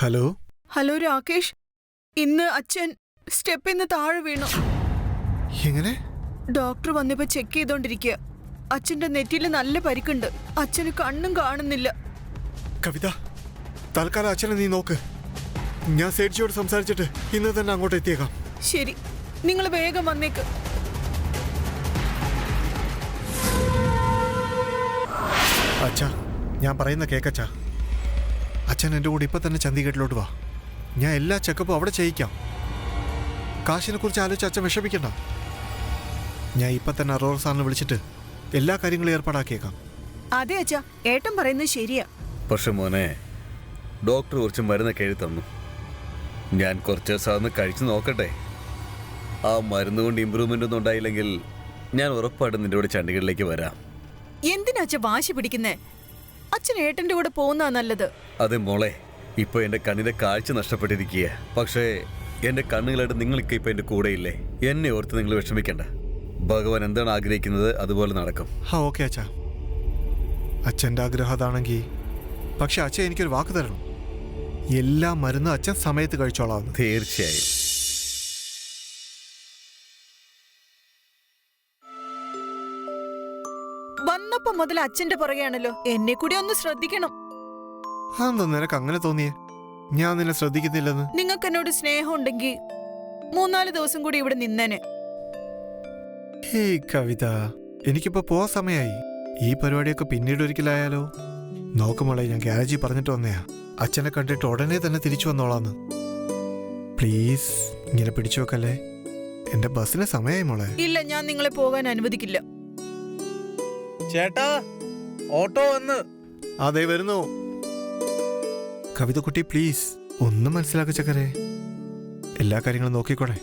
Hello hello Rakesh, ഇന്ന് അച്ഛൻ സ്റ്റെപ്പിന്ന് താഴെ വീണു. എങ്ങനെ? ഡോക്ടർ വന്നിപ്പോ ചെക്ക് ചെയ്തോണ്ടിരിക്കുക. അച്ഛന്റെ നെറ്റിയിൽ നല്ല പരിക്കുണ്ട്. അച്ഛന് കണ്ണും കാണുന്നില്ല. കവിത, തൽക്കാലം അച്ഛനെ നീ നോക്ക്. ഞാൻ സേഠിയോട് സംസാരിച്ചിട്ട് ഇന്ന് തന്നെ അങ്ങോട്ട് എത്തിയേക്കാം. ശരി, നിങ്ങൾ വേഗം വന്നേക്ക്. അച്ഛാ, ഞാൻ പറയുന്ന കേക്കച്ചാ. അച്ഛൻ എൻ്റെ കൂടെ ഇപ്പം തന്നെ ചണ്ഡീഗഡിലോട്ട് വാ. ഞാൻ എല്ലാ ചെക്കപ്പും അവിടെ ചെയ്യിക്കാം. കാശിനെ കുറിച്ച് ആലോചിച്ച് അച്ഛൻ വിഷമിക്കണ്ട. ഞാൻ ഇപ്പം തന്നെ അറോറ സാറിനെ വിളിച്ചിട്ട് എല്ലാ കാര്യങ്ങളും ഏർപ്പാടാക്കിയേക്കാം. അതെ അച്ഛാ, ഏട്ടൻ പറയുന്നത് ശരിയാ. പക്ഷെ മോനെ, ഡോക്ടർ കുറച്ച് മരുന്നൊക്കെ എഴുതി തന്നു. ഞാൻ കുറച്ച് ദിവസം കഴിച്ചു നോക്കട്ടെ. ആ മരുന്ന് കൊണ്ട് ഇമ്പ്രൂവ്മെൻ്റ് ഒന്നും ഉണ്ടായില്ലെങ്കിൽ ഞാൻ ഉറപ്പായിട്ടും നിന്റെ കൂടെ ചണ്ഡീഗഡിലേക്ക് വരാം. എന്തിനാ അച്ഛൻ വാശി പിടിക്കുന്നേ? അച്ഛൻ ഏട്ടന്റെ കൂടെ പോകുന്നതാ നല്ലത്. അതെ മോളെ, ഇപ്പോൾ എൻ്റെ കണ്ണിൻ്റെ കാഴ്ച നഷ്ടപ്പെട്ടിരിക്കുക. പക്ഷേ എൻ്റെ കണ്ണുകളായിട്ട് നിങ്ങളൊക്കെ ഇപ്പം എൻ്റെ കൂടെയില്ലേ. എന്നെ ഓർത്ത് നിങ്ങൾ വിഷമിക്കണ്ട. ഭഗവാൻ എന്താണ് ആഗ്രഹിക്കുന്നത് അതുപോലെ നടക്കും. ഓക്കെ അച്ഛാ, അച്ഛൻ്റെ ആഗ്രഹം അതാണെങ്കിൽ. പക്ഷെ അച്ഛൻ എനിക്കൊരു വാക്ക് തരണം. എല്ലാ മരുന്നും അച്ഛൻ സമയത്ത് കഴിച്ചോളാം. തീർച്ചയായും. വന്നപ്പോ മുതൽ അച്ഛന്റെ പുറകെയാണല്ലോ. എന്നെ കൂടി ഒന്ന് ശ്രദ്ധിക്കണം. അതെന്താ നിനക്ക് അങ്ങനെ തോന്നിയേ? ഞാൻ നിന്നെ ശ്രദ്ധിക്കുന്നില്ലെന്ന്. നിങ്ങൾക്ക് എന്നോട് സ്നേഹം ഉണ്ടെങ്കിൽ 3-4 ദിവസം കൂടി ഇവിടെ നിന്നേനെ. ഹേയ് കവിത, എനിക്കിപ്പോ പോവാൻ സമയമായി. ഈ പരിപാടിയൊക്കെ പിന്നീട് ഒരിക്കലായാലോ? നോക്കുമോളെ, ഞാൻ ഗ്യാരേജിൽ പറഞ്ഞിട്ട് വന്നയാ. അച്ഛനെ കണ്ടിട്ട് ഉടനെ തന്നെ തിരിച്ചു വന്നോളാന്ന്. പ്ലീസ് ഇങ്ങനെ പിടിച്ചു വെക്കല്ലേ. എന്റെ ബസ്സിന് സമയമായി മോളെ. ഇല്ല, ഞാൻ നിങ്ങളെ പോകാൻ അനുവദിക്കില്ല. ചേട്ടാ, ഓട്ടോ വന്ന്. അതെ വരുന്നു. കവിത കുട്ടി പ്ലീസ് ഒന്നും മനസ്സിലാക്കി ചക്കരെ. എല്ലാ കാര്യങ്ങളും നോക്കിക്കോളെ.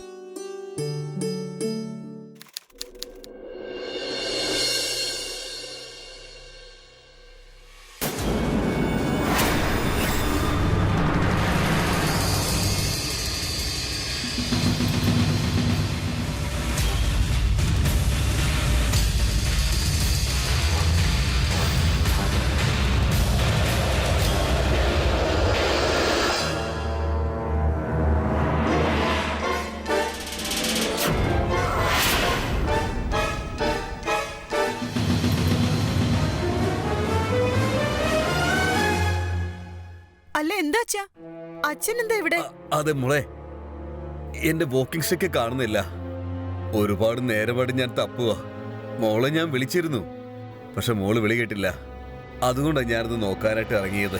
അല്ല, എന്താ അച്ഛാ? അച്ഛൻ എന്താ ഇവിടെ? അതെ മോളെ, എന്റെ വോക്കിംഗ് സ്റ്റിക്ക് കാണുന്നില്ല. ഒരുപാട് നേരമായിട്ട് ഞാൻ തപ്പുക. മോളെ ഞാൻ വിളിച്ചിരുന്നു, പക്ഷെ മോള് വിളി കേട്ടില്ല. അതുകൊണ്ടാണ് ഞാനത് നോക്കാനായിട്ട് ഇറങ്ങിയത്.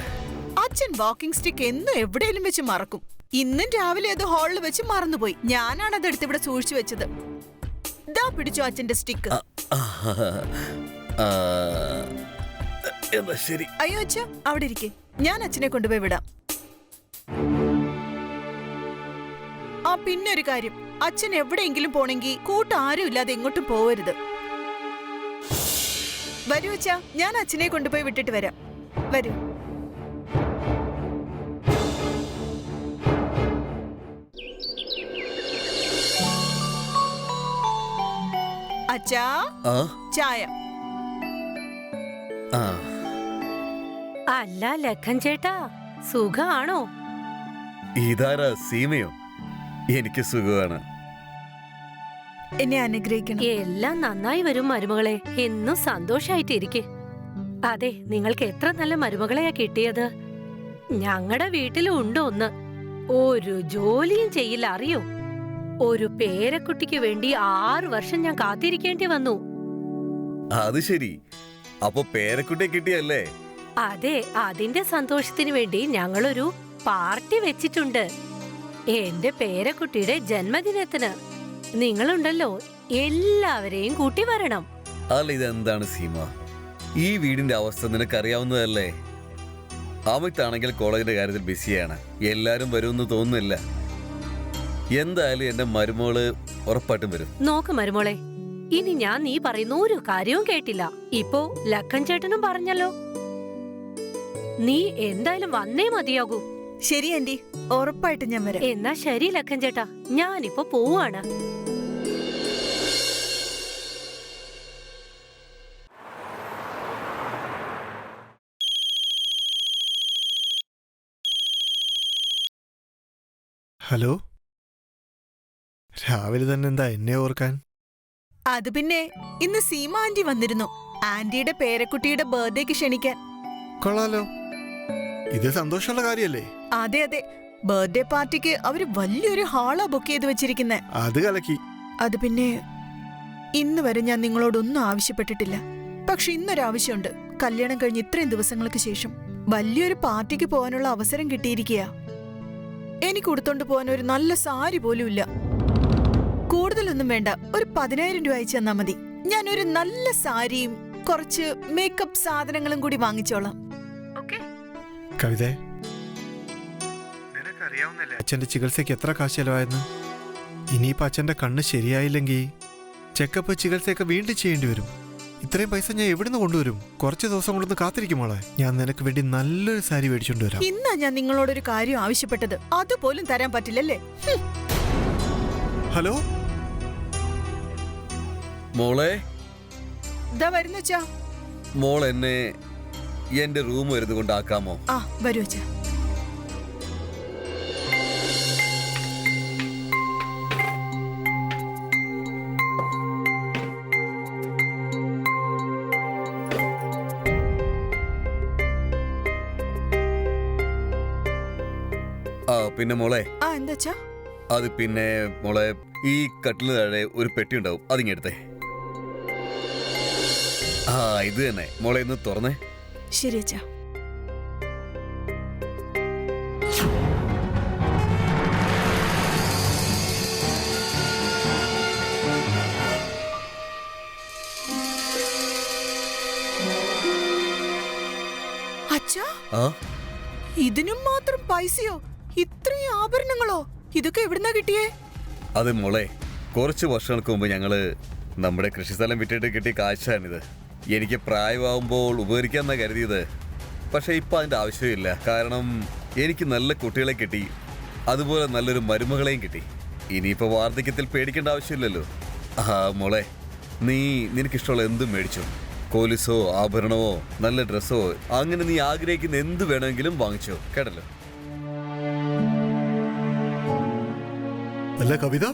അച്ഛൻ വാക്കിംഗ് സ്റ്റിക്ക് എന്നും എവിടെയെങ്കിലും വെച്ച് മറക്കും. ഇന്നും രാവിലെ അത് ഹാളിൽ വെച്ച് മറന്നുപോയി. ഞാനാണ് അതെടുത്ത് ഇവിടെ സൂക്ഷിച്ചു വെച്ചത്. ദാ പിടിച്ചോ അച്ഛന്റെ സ്റ്റിക്ക്. എന്നാ ശരി. അയ്യോ അച്ഛാ, അവിടെ ഇരിക്കേ. ഞാൻ അച്ഛനെ കൊണ്ടുപോയി വിടാം. ആ പിന്നെ ഒരു കാര്യം, അച്ഛൻ എവിടെയെങ്കിലും പോണെങ്കിൽ കൂട്ടാരും ഇല്ലാതെ എങ്ങോട്ടും പോവരുത്. വരൂ അച്ഛാ, ഞാൻ അച്ഛനെ കൊണ്ടുപോയി വിട്ടിട്ട് വരാം. വരൂ. അച്ഛാ, ചായ. അല്ല ലഖൻ ചേട്ടാ, സുഖാണോ? ഇതാരാ, സീമയോ? എനിക്ക് സുഖമാണ്. എന്നെ അനുഗ്രഹിക്കണം. എല്ലാം നന്നായി വരും മരുമകളെ. എന്നും സന്തോഷായിട്ടിരിക്കെ. അതെ, നിങ്ങൾക്ക് എത്ര നല്ല മരുമകളെയാ കിട്ടിയത്. ഞങ്ങളുടെ വീട്ടിലും ഉണ്ട് ഒന്ന്. ഒരു ജോലിയും ചെയ്യില്ല, അറിയോ? ഒരു പേരക്കുട്ടിക്ക് വേണ്ടി 6 വർഷം ഞാൻ കാത്തിരിക്കേണ്ടി വന്നു. അത് ശരി, അപ്പൊ പേരക്കുട്ടിയെ കിട്ടിയല്ലേ? അതെ, അതിന്റെ സന്തോഷത്തിന് വേണ്ടി ഞങ്ങളൊരു പാർട്ടി വെച്ചിട്ടുണ്ട്. എന്റെ പേരക്കുട്ടിയുടെ ജന്മദിനത്തിന്. നിങ്ങളുണ്ടല്ലോ, എല്ലാവരെയും കൂട്ടി വരണം. അല്ല, ഇതെന്താണ് സീമ? ഈ വീടിന്റെ അവസ്ഥ നിനക്കറിയാവുന്നതല്ലേ? അമിതാണെങ്കിൽ കോളേജിന്റെ കാര്യത്തിൽ ബിസിയാണ്. എല്ലാരും വരുമെന്ന് തോന്നുന്നില്ല. എന്തായാലും എന്റെ മരുമോള് ഉറപ്പായിട്ടും വരും. നോക്ക് മരുമോളെ, ഇനി ഞാൻ നീ പറയുന്ന ഒരു കാര്യവും കേട്ടില്ല. ഇപ്പോ ലഖൻ ചേട്ടനും പറഞ്ഞല്ലോ, നീ എന്തായാലും വന്നേ മതിയാകൂ. ശരി ആന്റി, ഉറപ്പായിട്ട് ഞാൻ വരാം. എന്നാ ശരി ലഖൻ ചേട്ടാ, ഞാനിപ്പോ പോവാണ്. ഹലോ, രാവിലെ തന്നെ എന്താ എന്നെ ഓർക്കാൻ? അത് പിന്നെ ഇന്ന് സീമ ആന്റി വന്നിരുന്നു. ആന്റിയുടെ പേരക്കുട്ടിയുടെ ബർത്ത്ഡേക്ക് ക്ഷണിക്കാൻ. കൊള്ളാലോ, ഇത് സന്തോഷമുള്ള കാര്യല്ലേ? അതെ അതെ, ബർത്ത്ഡേ പാർട്ടിക്ക് അവര് വലിയൊരു ഹാളാ ബുക്ക് ചെയ്ത് വെച്ചിരിക്കുന്നെ. അത് കലക്കി. അത് പിന്നെ ഇന്ന് വരെ ഞാൻ നിങ്ങളോടൊന്നും ആവശ്യപ്പെട്ടിട്ടില്ല. പക്ഷെ ഇന്നൊരാവശ്യമുണ്ട്. കല്യാണം കഴിഞ്ഞ് ഇത്രയും ദിവസങ്ങൾക്ക് ശേഷം വലിയൊരു പാർട്ടിക്ക് പോകാനുള്ള അവസരം കിട്ടിയിരിക്കുക. എനിക്ക് ഉടുത്തോണ്ട് പോകാൻ ഒരു നല്ല സാരി പോലും ഇല്ല. കൂടുതലൊന്നും വേണ്ട, ഒരു 10,000 രൂപ അയച്ചു തന്നാ മതി. ഞാൻ ഒരു നല്ല സാരിയും കുറച്ച് മേക്കപ്പ് സാധനങ്ങളും കൂടി വാങ്ങിച്ചോളാം. കവിതേ, നിനക്കറിയാവുന്നല്ലേ അച്ഛന്റെ ചികിത്സയ്ക്ക് എത്ര കാശ് ചെലവായെന്ന്? ഇനിയിപ്പോ അച്ഛന്റെ കണ്ണ് ശരിയായില്ലെങ്കിൽ ചെക്കപ്പ് ചികിത്സയൊക്കെ വീണ്ടും ചെയ്യേണ്ടി വരും. ഇത്രയും പൈസ ഞാൻ എവിടുന്ന് കൊണ്ടുവരും? കുറച്ച് ദിവസം കൊണ്ടൊന്ന് കാത്തിരിക്കും മോളെ. ഞാൻ നിനക്ക് വേണ്ടി നല്ലൊരു സാരി മേടിച്ചോണ്ട് വരാം. ഇന്നാ ഞാൻ നിങ്ങളോടൊരു കാര്യം ആവശ്യപ്പെട്ടത്, അതുപോലും തരാൻ പറ്റില്ലല്ലേ? ഹലോ മോളെ, ഇതാ വരുന്നുച്ചാ. മോൾ എന്നെ എന്റെ റൂം വരുന്നത് കൊണ്ടാക്കാമോ? ആ വരൂ അച്ഛാ. പിന്നെ മോളെ, ആ എന്താ? അത് പിന്നെ മോളെ, ഈ കട്ടിലിന് താഴെ ഒരു പെട്ടി ഉണ്ടാവും, അതിങ്ങെടുത്തേ. ആ ഇത് തന്നെ മോളെ, ഒന്ന് തുറന്നേ. ശരി അച്ഛാ. അച്ഛാ, ഇതിനും മാത്രം പൈസയോ? ഇത്രയും ആഭരണങ്ങളോ? ഇതൊക്കെ എവിടുന്നാ കിട്ടിയേ? അത് മോളെ, കുറച്ച് വർഷങ്ങൾക്ക് മുമ്പ് ഞങ്ങള് നമ്മുടെ കൃഷിസ്ഥലം വിറ്റിട്ട് കിട്ടിയ കാശാണിത്. എനിക്ക് പ്രായമാവുമ്പോൾ ഉപകരിക്കാന്നാ കരുതിയത്. പക്ഷെ ഇപ്പൊ അതിന്റെ ആവശ്യമില്ല. കാരണം എനിക്ക് നല്ല കുട്ടികളെ കിട്ടി, അതുപോലെ നല്ലൊരു മരുമകളെയും കിട്ടി. ഇനിയിപ്പോ വാർദ്ധക്യത്തിൽ പേടിക്കേണ്ട ആവശ്യമില്ലല്ലോ. ആ മോളെ, നിനക്കിഷ്ടമുള്ള എന്തും മേടിച്ചോ. കോലിസോ ആഭരണമോ നല്ല ഡ്രസ്സോ, അങ്ങനെ നീ ആഗ്രഹിക്കുന്ന എന്ത് വേണമെങ്കിലും വാങ്ങിച്ചോ, കേട്ടല്ലോ. അല്ല കവിത,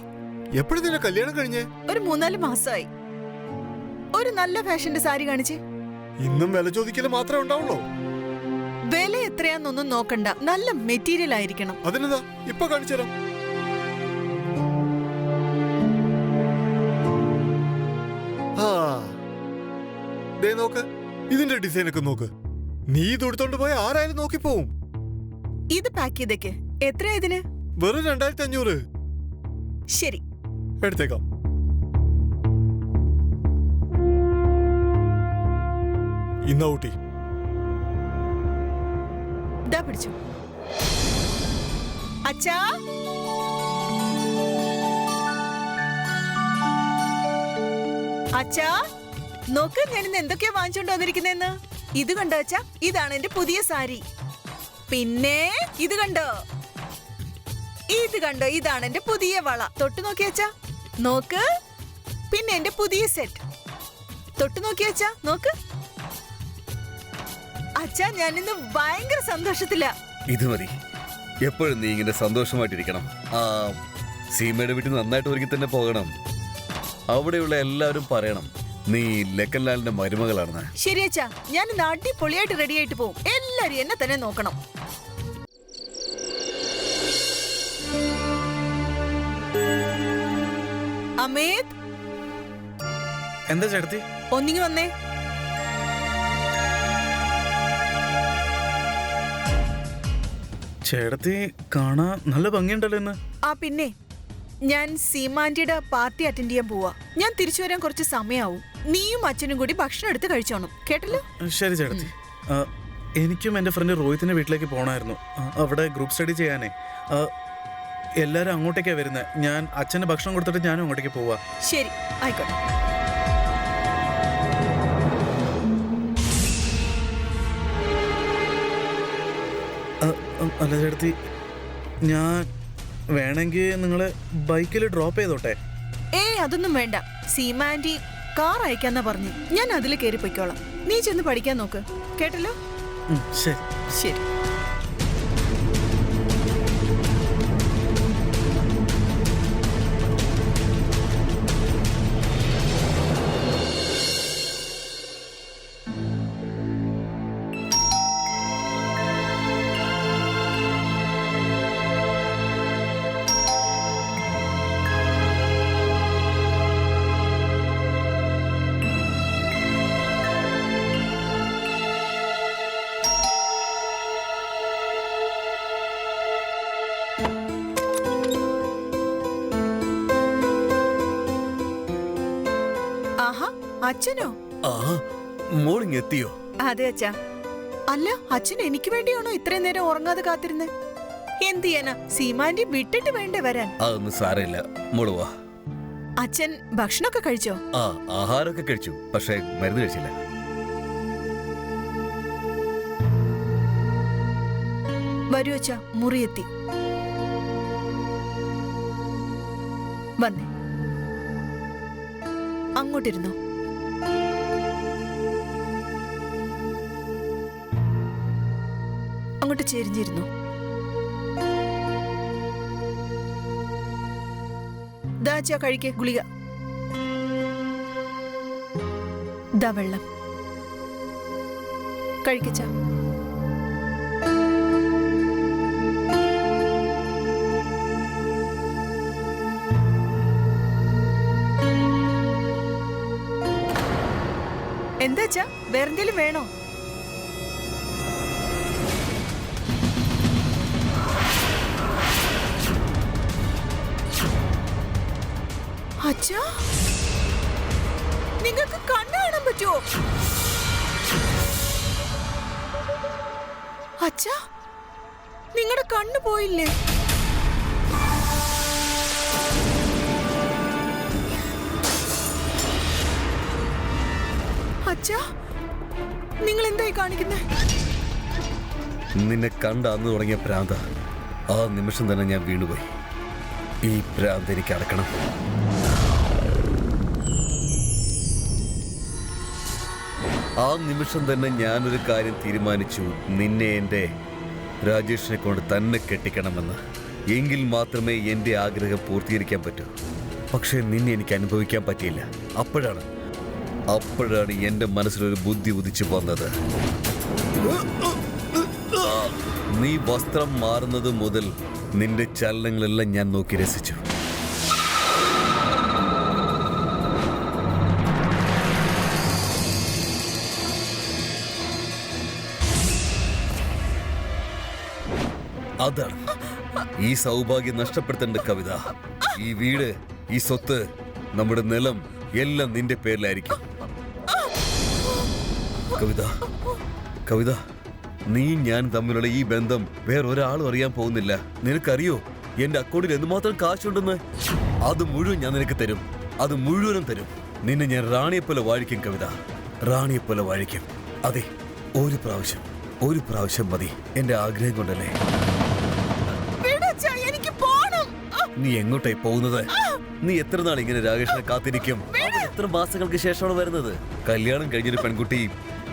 എപ്പോഴും നിന്നെ കല്യാണം കഴിഞ്ഞേ? ഒരു 3-4 മാസമായി. ഒരു നല്ല ഫാഷന്റെ സാരി കാണിച്ചേ. ഇന്നും വില ചോദിക്കല് മാത്രമേ ഉണ്ടാവുള്ളൂ. വില എത്രയാന്നൊന്നും നോക്കണ്ട, നല്ല മെറ്റീരിയൽ ആയിരിക്കണം. അതിനെന്താ, ഇപ്പൊ കാണിച്ചുതരാം. ആ ദേ നോക്ക്, ഇതിന്റെ ഡിസൈൻ ഒക്കെ നോക്ക്. നീ ഇത് എടുത്തോണ്ട് പോയ ആരായാലും നോക്കിപ്പോവും. ഇത് പാക്ക് ചെയ്തേക്ക്. എത്രയാ ഇതിന്? വെറും 2500. ശരി, എടുത്തേക്കാം. ഇന്നാ ഊട്ടി. ദാ പിടിച്ചു. അച്ഛാ, അച്ഛാ നോക്ക്, ഞാൻ ഇന്ന് എന്തൊക്കെയാ വാങ്ങിച്ചോണ്ട് വന്നിരിക്കുന്നെന്ന്. ഇത് കണ്ടോ അച്ഛാ? ഇതാണ് എന്റെ പുതിയ സാരി. പിന്നെ ഇത് കണ്ടോ? ഇത് കണ്ടോ? ഇതാണ് എന്റെ പുതിയ വള. തൊട്ട് നോക്കിയച്ചാ, നോക്ക്. പിന്നെ എന്റെ പുതിയ സെറ്റ്. തൊട്ട് നോക്കിയച്ചാ, നോക്ക്. അച്ഛാ, ഞാനിന്ന് ഭയങ്കര സന്തോഷത്തില. ഇത് മതി, എപ്പോഴും നീ ഇങ്ങനെ സന്തോഷമായിട്ടിരിക്കണം. ആ സീമയുടെ വീട്ടിൽ നന്നായിട്ട് ഒരുങ്ങി തന്നെ പോകണം. അവിടെയുള്ള എല്ലാവരും പറയണം നീ ലക്കൻലാലിന്റെ മരുമകളാണെന്ന്. ശരി അച്ഛാ, ഞാൻ ഇന്ന് അടിപൊളിയായിട്ട് റെഡി ആയിട്ട് പോകും. എല്ലാരും എന്നെ തന്നെ നോക്കണം. അമേത്, എന്താ ചേട്ടത്തി? ഒന്നിങ്ങി വന്നേ. ചേട്ടത്തി കാണാൻ നല്ല ഭംഗിയുണ്ടല്ലോ ഇന്ന്. ആ പിന്നെ ഞാൻ സീമാന്റിയുടെ പാർട്ടി അറ്റൻഡ് ചെയ്യാൻ പോവാ. ഞാൻ തിരിച്ചു വരാൻ കുറച്ച് സമയാവും. നീയും അച്ഛനും കൂടി ഭക്ഷണം എടുത്ത് കഴിച്ചോണം, കേട്ടല്ലോ? ശരി ചേട്ടത്തി. എനിക്കും എൻ്റെ ഫ്രണ്ട് റോഹിത്തിന്റെ വീട്ടിലേക്ക് പോകണമായിരുന്നു. അവിടെ ഗ്രൂപ്പ് സ്റ്റഡി ചെയ്യാനേ. എല്ലാവരും അങ്ങോട്ടേക്കാണ് വരുന്നത്. ഞാൻ അച്ഛന് ഭക്ഷണം കൊടുത്തിട്ട് ഞാനും അങ്ങോട്ടേക്ക് പോവാ. ശരി, ആയിക്കോട്ടെ. അല്ല ചേട്ടത്തി, ഞാൻ വേണമെങ്കിൽ നിങ്ങളെ ബൈക്കിൽ ഡ്രോപ്പ് ചെയ്തോട്ടെ? അതൊന്നും വേണ്ട. സീമാന്റി കാർ അയക്കാന്നാ പറഞ്ഞു. ഞാൻ അതിൽ കയറി പൊയ്ക്കോളാം. നീ ചെന്ന് പഠിക്കാൻ നോക്ക്, കേട്ടല്ലോ? ശരി ശരി. അച്ഛനോ? ആ മോളിങ് എത്തിയോ? അതെ അച്ഛാ. അല്ല, അച്ഛൻ എനിക്ക് വേണ്ടിയാണോ ഇത്രയും നേരം ഉറങ്ങാതെ കാത്തിരുന്നേ? എന്ത് ചെയ്യാനാ, സീമാന്റി വിട്ടിട്ട് വേണ്ടേ വരാൻ? അതൊന്നും സാരമില്ല, മോള് വാ. അച്ഛൻ ഭക്ഷണമൊക്കെ കഴിച്ചോ? ആ ആഹാരമൊക്കെ കഴിച്ചു, പക്ഷെ മരുന്ന് കഴിച്ചില്ല. വരൂ അച്ഛാ, മുറിയെത്തി. വന്നേ, അങ്ങോട്ടിരുന്നോ. അങ്ങോട്ട് ചെരിഞ്ഞിരുന്നു. ദാ അച്ഛാ, കഴിക്ക് ഗുളിക. ദാ വെള്ളം കഴിക്കച്ചാ. എന്താച്ചാ, വേറെന്തേലും വേണോ? അച്ഛാ, നിങ്ങൾക്ക് കണ്ണ് കാണാൻ പറ്റുമോ? അച്ഛാ, നിങ്ങളുടെ കണ്ണ് പോയില്ലേ? അച്ഛാ, നിങ്ങൾ എന്തായി കാണിക്കുന്നേ? നിന്നെ കണ്ട അന്ന് തുടങ്ങിയ ഭ്രാന്ത, ആ നിമിഷം തന്നെ ഞാൻ വീണുപോയി. ഈ ഭ്രാന്ത് എനിക്ക് അടക്കണം. ആ നിമിഷം തന്നെ ഞാനൊരു കാര്യം തീരുമാനിച്ചു. നിന്നെ എൻ്റെ രാജേഷിനെ കൊണ്ട് തന്നെ കെട്ടിക്കണമെന്ന്. എങ്കിൽ മാത്രമേ എൻ്റെ ആഗ്രഹം പൂർത്തീകരിക്കാൻ പറ്റൂ. പക്ഷേ നിന്നെ എനിക്ക് അനുഭവിക്കാൻ പറ്റിയില്ല. അപ്പോഴാണ് എൻ്റെ മനസ്സിലൊരു ബുദ്ധി ഉദിച്ചു വന്നത്. നീ വസ്ത്രം മാറുന്നത് മുതൽ നിന്റെ ചലനങ്ങളെല്ലാം ഞാൻ നോക്കി രസിച്ചു. അതാണ് ഈ സൗഭാഗ്യം നഷ്ടപ്പെടുത്തേണ്ട കവിത. ഈ വീട്, ഈ സ്വത്ത്, നമ്മുടെ നിലം എല്ലാം നിന്റെ പേരിലായിരിക്കും. കവിത, കവിത, നീ ഞാൻ തമ്മിലുള്ള ഈ ബന്ധം വേറൊരാളും അറിയാൻ പോകുന്നില്ല. നിനക്കറിയോ എന്റെ അക്കൗണ്ടിൽ എന്തുമാത്രം കാശുണ്ടെന്ന്? അത് മുഴുവൻ ഞാൻ നിനക്ക് തരും. അത് മുഴുവനും തരും. നിന്നെ ഞാൻ റാണിയെപ്പോലെ വാഴിക്കും കവിത, റാണിയെപ്പോലെ വാഴിക്കും. അതെ, ഒരു പ്രാവശ്യം മതി. എന്റെ ആഗ്രഹം കൊണ്ടല്ലേ. നീ എങ്ങോട്ടായി പോകുന്നത്? നീ എത്ര നാൾ ഇങ്ങനെ രാകേഷിനെ കാത്തിരിക്കും? അവൻ എത്ര മാസങ്ങൾക്ക് ശേഷമാണ് വരുന്നത്? കല്യാണം കഴിഞ്ഞൊരു പെൺകുട്ടി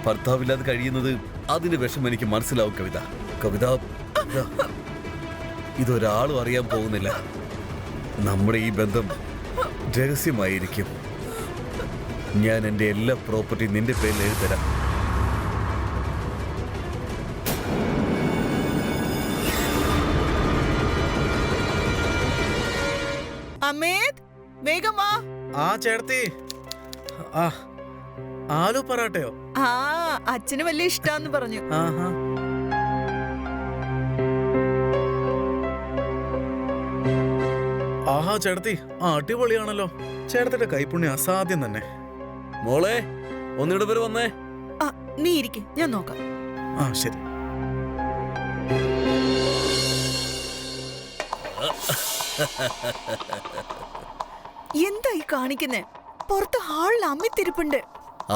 ഭർത്താവില്ലാതെ കഴിയുന്നത്, അതിന്റെ വിഷമം എനിക്ക് മനസ്സിലാവും കവിത. കവിത, ഇതൊരാളും അറിയാൻ പോകുന്നില്ല. നമ്മുടെ ഈ ബന്ധം രഹസ്യമായിരിക്കും. ഞാൻ എൻ്റെ എല്ലാ പ്രോപ്പർട്ടിയും നിന്റെ പേരിൽ എഴുതരാം. അമേത്, വേഗം വാ. ആ ചേർത്തി, ആ ആലു പറാട്ടയോ? ആ, അച്ഛന് വലിയ ഇഷ്ടാന്ന് പറഞ്ഞു. ആഹാ. ആഹാ ചേർത്തി, അടിപൊളിയാണല്ലോ. ചേർത്തിയുടെ കൈപ്പുണ്യം അസാധ്യം തന്നെ. മോളെ, ഒന്നിവിടെ പേര് വന്നേ. ആ, നീ ഇരിക്ക്, ഞാൻ നോക്കാം. ആ ശരി. എന്താ ഈ കാണിക്കുന്നേ? പുറത്ത് ഹാളിൽ അമ്മിത്തിരിപ്പുണ്ട്.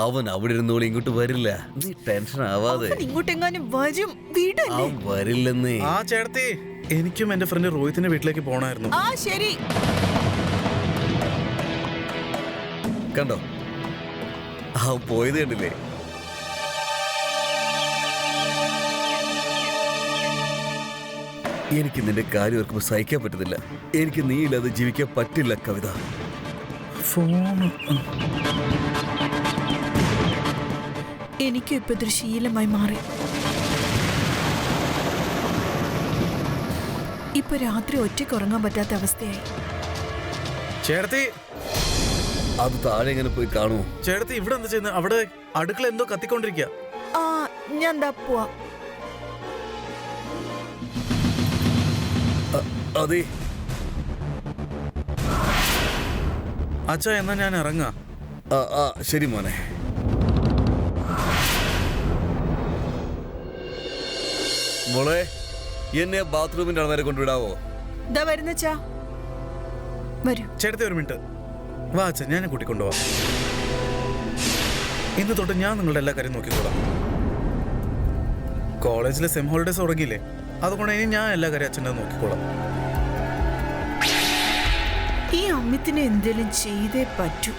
അവൻ അവിടെ ഇരുന്നോളി, ഇങ്ങോട്ട് വരില്ല. നീ ടെൻഷൻ ആവാതെ. ഇങ്ങോട്ടെങ്ങാനും വരും, വീടല്ലേ. അവൻ വരില്ലെന്നേ. ആ ചേർത്തി, എനിക്കും എന്റെ ഫ്രണ്ട് റോഹിത്തിന്റെ വീട്ടിലേക്ക് പോണായിരുന്നു. ആ ശരി. കണ്ടോ, അവൻ പോയത് കണ്ടില്ലേ? എനിക്ക് നിന്റെ കാര്യം ഓർക്കുമ്പോൾ സഹിക്കാൻ പറ്റുന്നില്ല. എനിക്ക് നീ ഇല്ലാതെ ജീവിക്കാൻ പറ്റില്ല കവിത. ഫോണ് എനിക്കും ഇപ്പൊ ഇതൊരു ശീലമായി മാറി. ഇപ്പൊ രാത്രി ഒറ്റയ്ക്ക് ഉറങ്ങാൻ പറ്റാത്ത അവസ്ഥയായി. ചേർത്തി, അത് താഴെ എങ്ങനെ പോയി കാണുമോ? ചേർത്തി, ഇവിടെ എന്താ ചെയ്യുന്നത്? അവിടെ അടുക്കള എന്തോ കത്തിക്കൊണ്ടിരിക്കുക. ആ, ഞാൻ ദാ പോവാ. അതെ അച്ഛാ, എന്നാ ഞാൻ ഇറങ്ങാ. ആ ശരി മോനെ. മോളെ, എന്നെ ബാത്റൂമിന്റെ അവിടെ വരെ കൊണ്ടുവിടാവോ? ഇതാ വരുന്നച്ചാ, വരൂ. ചേട്ടത്തി ഒരു മിനിറ്റ് വാ അച്ഛൻ, ഞാൻ കൂട്ടിക്കൊണ്ടുപോവാം. ഇന്ന് തൊട്ട് ഞാൻ നിങ്ങളുടെ എല്ലാ കാര്യം നോക്കിക്കോളാം. കോളേജിലെ സെം ഹോളിഡേസ് തുടങ്ങിയില്ലേ, അതുകൊണ്ട് ഇനി ഞാൻ എല്ലാ കാര്യം അച്ഛൻ്റെ നോക്കിക്കോളാം. ഈ അമ്മിത്തിനെ എന്തേലും ചെയ്തേ പറ്റൂ.